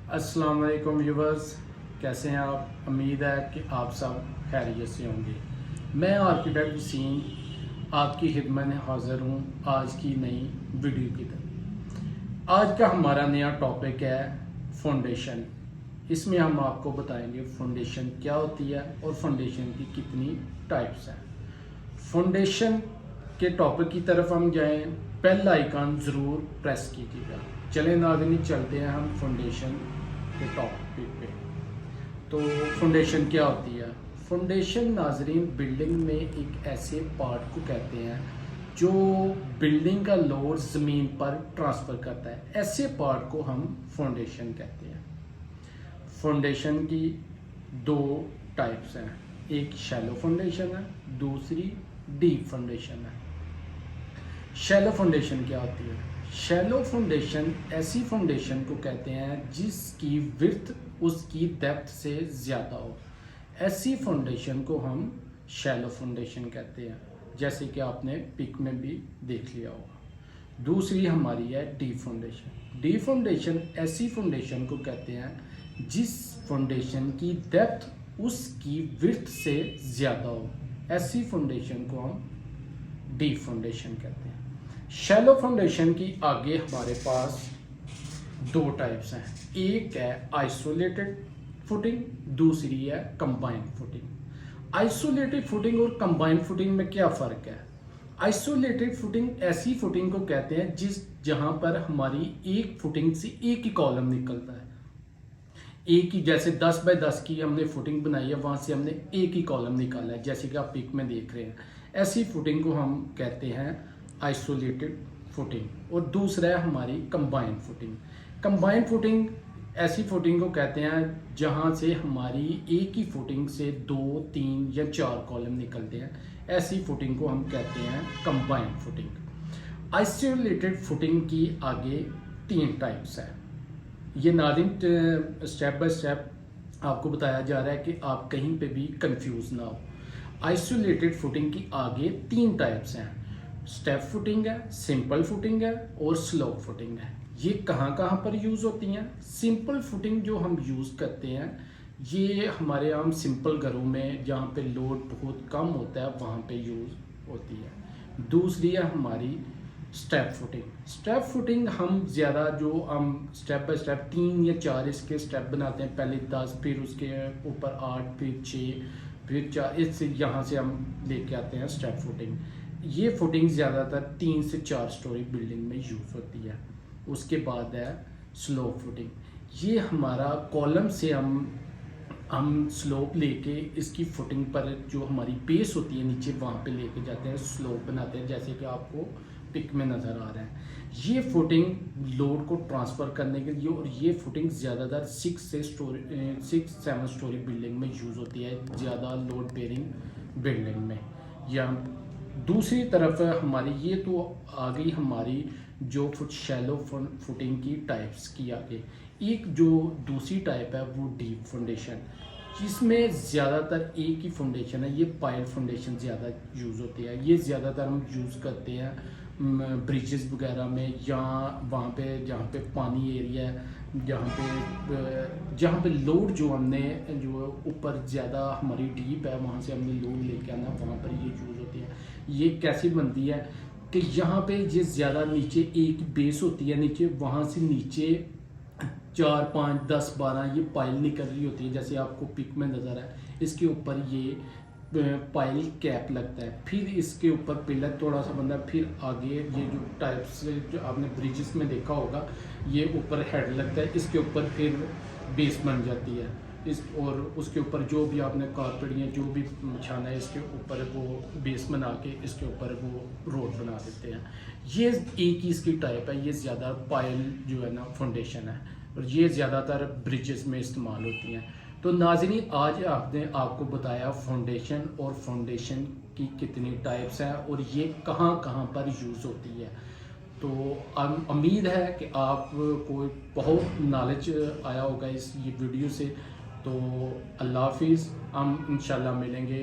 अस्सलाम वालेकुम व्यूवर्स, कैसे हैं आप? उम्मीद है कि आप सब खैरियत से होंगे। मैं आर्किटेक्ट वसीम आपकी खिदमत में हाज़िर हूँ आज की नई वीडियो की तरफ। आज का हमारा नया टॉपिक है फाउंडेशन। इसमें हम आपको बताएंगे फाउंडेशन क्या होती है और फाउंडेशन की कितनी टाइप्स हैं। फाउंडेशन के टॉपिक की तरफ हम जाएं, बेल आइकन ज़रूर प्रेस कीजिएगा। चलें नाज़रीन, चलते हैं हम फाउंडेशन के टॉपिक पे। तो फाउंडेशन क्या होती है? फाउंडेशन नाज़रीन बिल्डिंग में एक ऐसे पार्ट को कहते हैं जो बिल्डिंग का लोड ज़मीन पर ट्रांसफ़र करता है। ऐसे पार्ट को हम फाउंडेशन कहते हैं। फाउंडेशन की दो टाइप्स हैं, एक शैलो फाउंडेशन है, दूसरी डीप फाउंडेशन है। शैलो फाउंडेशन क्या होती है? शैलो फाउंडेशन ऐसी फाउंडेशन को कहते हैं जिसकी विड्थ उसकी डेप्थ से ज़्यादा हो। ऐसी फाउंडेशन को हम शैलो फाउंडेशन कहते हैं, जैसे कि आपने पिक में भी देख लिया होगा। दूसरी हमारी है डीप फाउंडेशन। डीप फाउंडेशन ऐसी फाउंडेशन को कहते हैं जिस फाउंडेशन की डेप्थ उसकी विड्थ से ज़्यादा हो। ऐसी फाउंडेशन को हम डीप फाउंडेशन कहते हैं। शैलो फाउंडेशन की आगे हमारे पास दो टाइप्स हैं, एक है आइसोलेटेड फुटिंग, दूसरी है कंबाइंड फुटिंग। आइसोलेटेड फुटिंग और कंबाइंड फुटिंग में क्या फ़र्क है? आइसोलेटेड फुटिंग ऐसी फुटिंग को कहते हैं जहां पर हमारी एक फुटिंग से एक ही कॉलम निकलता है। एक ही, जैसे 10 बाय 10 की हमने फुटिंग बनाई है, वहां से हमने एक ही कॉलम निकाला है, जैसे कि आप पिक में देख रहे हैं। ऐसी फुटिंग को हम कहते हैं आइसोलेटेड फुटिंग। और दूसरा है हमारी कंबाइंड फुटिंग। कंबाइंड फुटिंग ऐसी फुटिंग को कहते हैं जहां से हमारी एक ही फुटिंग से 2, 3 या 4 कॉलम निकलते हैं। ऐसी फुटिंग को हम कहते हैं कंबाइंड फुटिंग। आइसोलेटेड फुटिंग की आगे 3 टाइप्स हैं। ये नाज़रीन स्टेप बाय स्टेप आपको बताया जा रहा है कि आप कहीं पे भी कंफ्यूज ना हो। आइसोलेटेड फुटिंग की आगे 3 टाइप्स हैं, स्टेप फुटिंग है, सिंपल फुटिंग है और स्लोप फुटिंग है। ये कहाँ कहाँ पर यूज़ होती हैं? सिंपल फुटिंग जो हम यूज़ करते हैं ये हमारे आम सिंपल घरों में जहाँ पे लोड बहुत कम होता है वहाँ पे यूज़ होती है। दूसरी है हमारी स्टेप फुटिंग। स्टेप फुटिंग हम ज़्यादा जो हम स्टेप बाय स्टेप 3 या 4 इसके स्टेप बनाते हैं, पहले 10, फिर उसके ऊपर 8, फिर 6, फिर 4, इससे यहाँ से हम लेके आते हैं स्टेप फुटिंग। ये फुटिंग ज़्यादातर 3 से 4 स्टोरी बिल्डिंग में यूज़ होती है। उसके बाद है स्लोप फुटिंग। ये हमारा कॉलम से हम स्लोप लेके इसकी फुटिंग पर जो हमारी बेस होती है नीचे वहाँ पे लेके जाते हैं, स्लोप बनाते हैं, जैसे कि आपको पिक में नज़र आ रहा है। ये फुटिंग लोड को ट्रांसफ़र करने के लिए, और ये फुटिंग ज़्यादातर 6-7 स्टोरी बिल्डिंग में यूज़ होती है, ज़्यादा लोड बेयरिंग बिल्डिंग में। या दूसरी तरफ हमारी ये तो आ गई हमारी जो शैलो फुटिंग की टाइप्स की आगे। एक जो दूसरी टाइप है वो डीप फाउंडेशन, जिसमें ज़्यादातर एक ही फाउंडेशन है। ये पाइल फाउंडेशन ज़्यादा यूज़ होती है। ये ज़्यादातर हम यूज़ करते हैं ब्रिजेस वगैरह में, या वहाँ पे जहाँ पे पानी एरिया है, जहाँ पे लोड जो हमने जो ऊपर ज़्यादा हमारी डीप है वहाँ से हमने लोड लेके आना, वहाँ पर ये यूज़ होती है। ये कैसी बनती है कि यहाँ पे ये ज़्यादा नीचे एक बेस होती है नीचे, वहाँ से नीचे 4, 5, 10, 12 ये पाइल निकल रही होती है, जैसे आपको पिक में नज़र है। इसके ऊपर ये पाइल कैप लगता है, फिर इसके ऊपर पिलर थोड़ा सा बनता है, फिर आगे ये जो टाइप्स जो आपने ब्रिजेस में देखा होगा ये ऊपर हेड लगता है, इसके ऊपर फिर बेस बन जाती है इस, और उसके ऊपर जो भी आपने कारपेट या जो भी बिछाना है इसके ऊपर वो बेस बना के इसके ऊपर वो रोड बना देते हैं। ये एक ही इसकी टाइप है। ये ज़्यादा पाइल जो है ना फाउंडेशन है, और ये ज़्यादातर ब्रिजेस में इस्तेमाल होती हैं। तो नाज़रीन आज आपको बताया फाउंडेशन, और फाउंडेशन की कितनी टाइप्स हैं और ये कहाँ कहाँ पर यूज़ होती है। तो उम्मीद है कि आपको बहुत नॉलेज आया होगा इस ये वीडियो से। तो अल्लाह हाफिज़, हम इंशाल्लाह मिलेंगे।